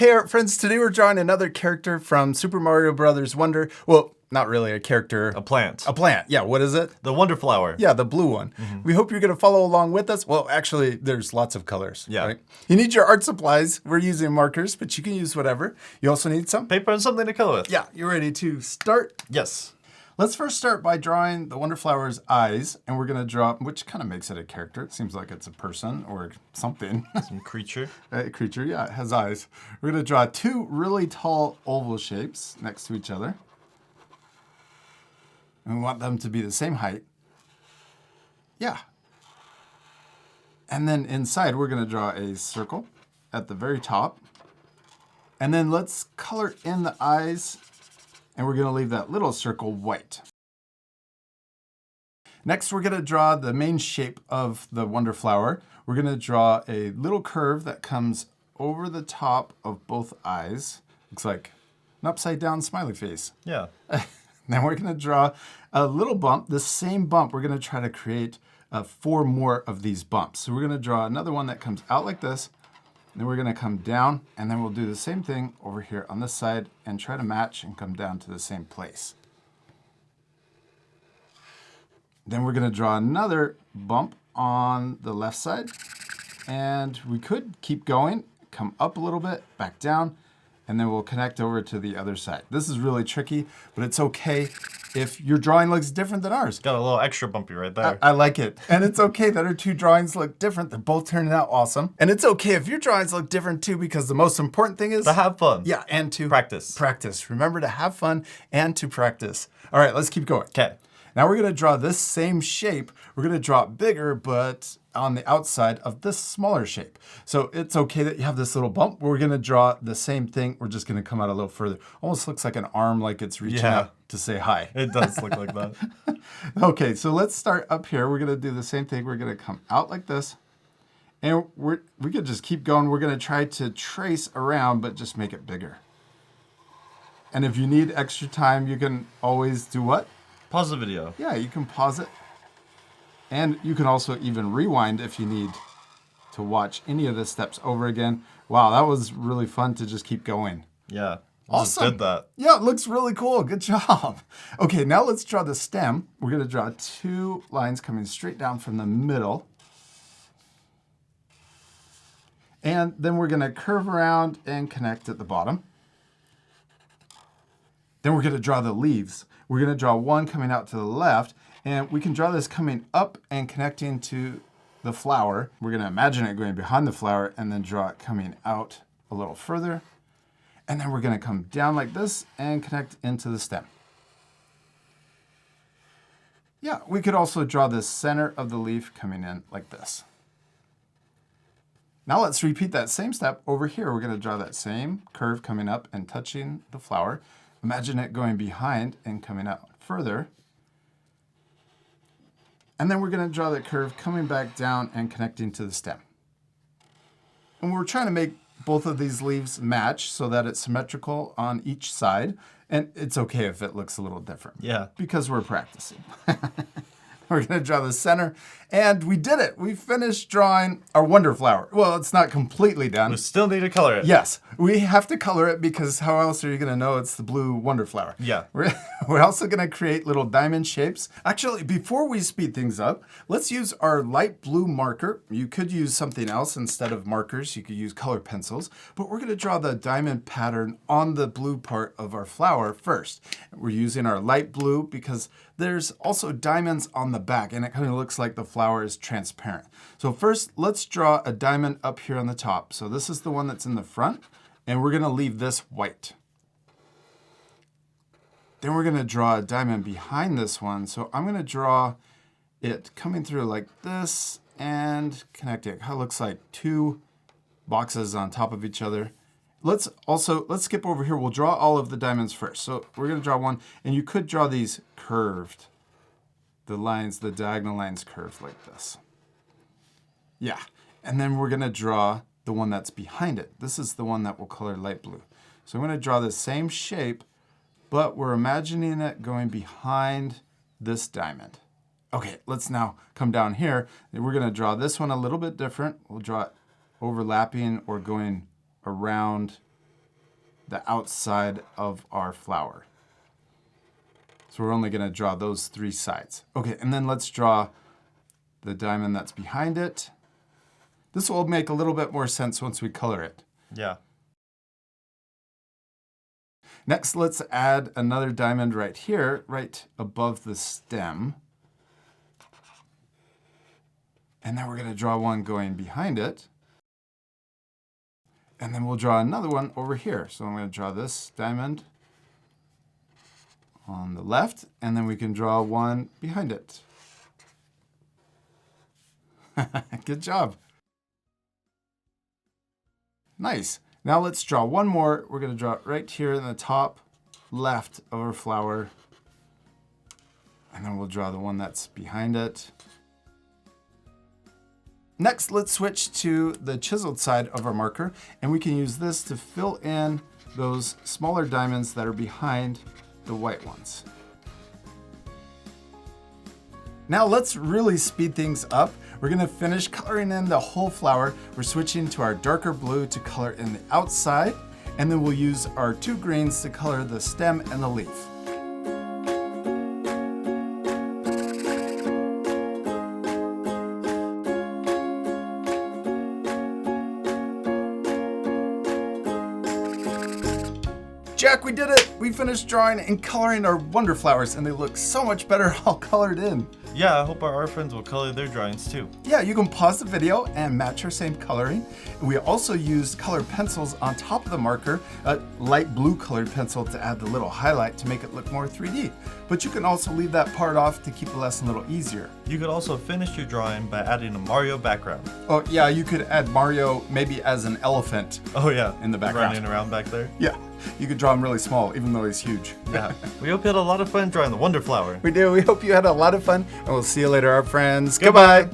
Hey art friends, today we're drawing another character from Super Mario Bros. Wonder. Well, not really a character. A plant. A plant, yeah, what is it? The Wonder Flower. Yeah, the blue one. We hope you're gonna follow along with us. Well, actually, there's lots of colors, Yeah. right? You need your art supplies. We're using markers, but you can use whatever. You also need some. Paper and something to color with. Yeah, you ready to start? Yes. Let's first start by drawing the Wonder Flower's eyes, and we're gonna draw, which kind of makes it a character. It seems like it's a person or something. Some creature. A creature, yeah, it has eyes. We're gonna draw two really tall oval shapes next to each other. And we want them to be the same height. Yeah. And then inside, we're gonna draw a circle at the very top. And then let's color in the eyes, and we're gonna leave that little circle white. Next, we're gonna draw the main shape of the Wonder Flower. We're gonna draw a little curve that comes over the top of both eyes. Looks like an upside down smiley face. Yeah. Then we're gonna draw a little bump. The same bump, we're gonna try to create 4 more of these bumps. So we're gonna draw another one that comes out like this. Then we're gonna come down, and then we'll do the same thing over here on this side and try to match and come down to the same place. Then we're gonna draw another bump on the left side. And we could keep going, come up a little bit, back down, and then we'll connect over to the other side. This is really tricky, but it's okay if your drawing looks different than ours. Got a little extra bumpy right there. I like it. And it's okay that our two drawings look different. They're both turning out awesome. And it's okay if your drawings look different too, because the most important thing is to have fun. Yeah, and to practice. Practice. Remember to have fun and to practice. All right, let's keep going. Okay. Now we're gonna draw this same shape. We're gonna draw it bigger, but on the outside of this smaller shape. So it's okay that you have this little bump. We're gonna draw the same thing. We're just gonna come out a little further. Almost looks like an arm, like it's reaching out to say hi. It does look like that. Okay, so let's start up here. We're gonna do the same thing. We're gonna come out like this. And we could just keep going. We're gonna try to trace around, but just make it bigger. And if you need extra time, you can always do what? Pause the video. Yeah, you can pause it. And you can also even rewind if you need to watch any of the steps over again. Wow, that was really fun to just keep going. Yeah. Awesome. Just did that. Yeah, it looks really cool. Good job. Okay, now let's draw the stem. We're going to draw 2 lines coming straight down from the middle. And then we're going to curve around and connect at the bottom. Then we're going to draw the leaves. We're going to draw one coming out to the left, and we can draw this coming up and connecting to the flower. We're going to imagine it going behind the flower and then draw it coming out a little further. And then we're going to come down like this and connect into the stem. Yeah, we could also draw the center of the leaf coming in like this. Now let's repeat that same step over here. We're going to draw that same curve coming up and touching the flower. Imagine it going behind and coming out further. And then we're going to draw that curve coming back down and connecting to the stem. And we're trying to make both of these leaves match so that it's symmetrical on each side. And it's okay if it looks a little different. Yeah. Because we're practicing. We're going to draw the center, and we did it. We finished drawing our Wonder Flower. Well, it's not completely done. We still need to color it. Yes, we have to color it because how else are you going to know it's the blue Wonder Flower? Yeah. We're also going to create little diamond shapes. Actually, before we speed things up, let's use our light blue marker. You could use something else instead of markers. You could use color pencils, but we're going to draw the diamond pattern on the blue part of our flower first. We're using our light blue because there's also diamonds on the back, and it kind of looks like the flower is transparent. So first, let's draw a diamond up here on the top. So this is the one that's in the front, and we're going to leave this white. Then we're going to draw a diamond behind this one. So I'm going to draw it coming through like this and connecting. It kind of looks like 2 boxes on top of each other. Let's skip over here. We'll draw all of the diamonds first. So we're going to draw one, and you could draw these curved. The lines, the diagonal lines curved like this. Yeah, and then we're going to draw the one that's behind it. This is the one that we'll color light blue. So I'm going to draw the same shape, but we're imagining it going behind this diamond. Okay, let's now come down here. We're going to draw this one a little bit different. We'll draw it overlapping or going around the outside of our flower. So we're only going to draw those 3 sides. Okay, and then let's draw the diamond that's behind it. This will make a little bit more sense once we color it. Yeah. Next, let's add another diamond right here, right above the stem. And then we're going to draw one going behind it. And then we'll draw another one over here. So I'm going to draw this diamond on the left, and then we can draw one behind it. Good job. Nice. Now let's draw one more. We're going to draw it right here in the top left of our flower. And then we'll draw the one that's behind it. Next, let's switch to the chiseled side of our marker, and we can use this to fill in those smaller diamonds that are behind the white ones. Now let's really speed things up. We're gonna finish coloring in the whole flower. We're switching to our darker blue to color in the outside, and then we'll use our 2 greens to color the stem and the leaf. Jack, we did it! We finished drawing and coloring our wonder flowers, and they look so much better all colored in. Yeah, I hope our art friends will color their drawings too. Yeah, you can pause the video and match our same coloring. We also used colored pencils on top of the marker, a light blue colored pencil to add the little highlight to make it look more 3D. But you can also leave that part off to keep the lesson a little easier. You could also finish your drawing by adding a Mario background. Oh yeah, you could add Mario maybe as an elephant. Oh yeah, in the background. Running around back there. Yeah, you could draw him really small, even though he's huge. Yeah, we hope you had a lot of fun drawing the wonder flower. We do. We hope you had a lot of fun, and we'll see you later, our friends. Goodbye.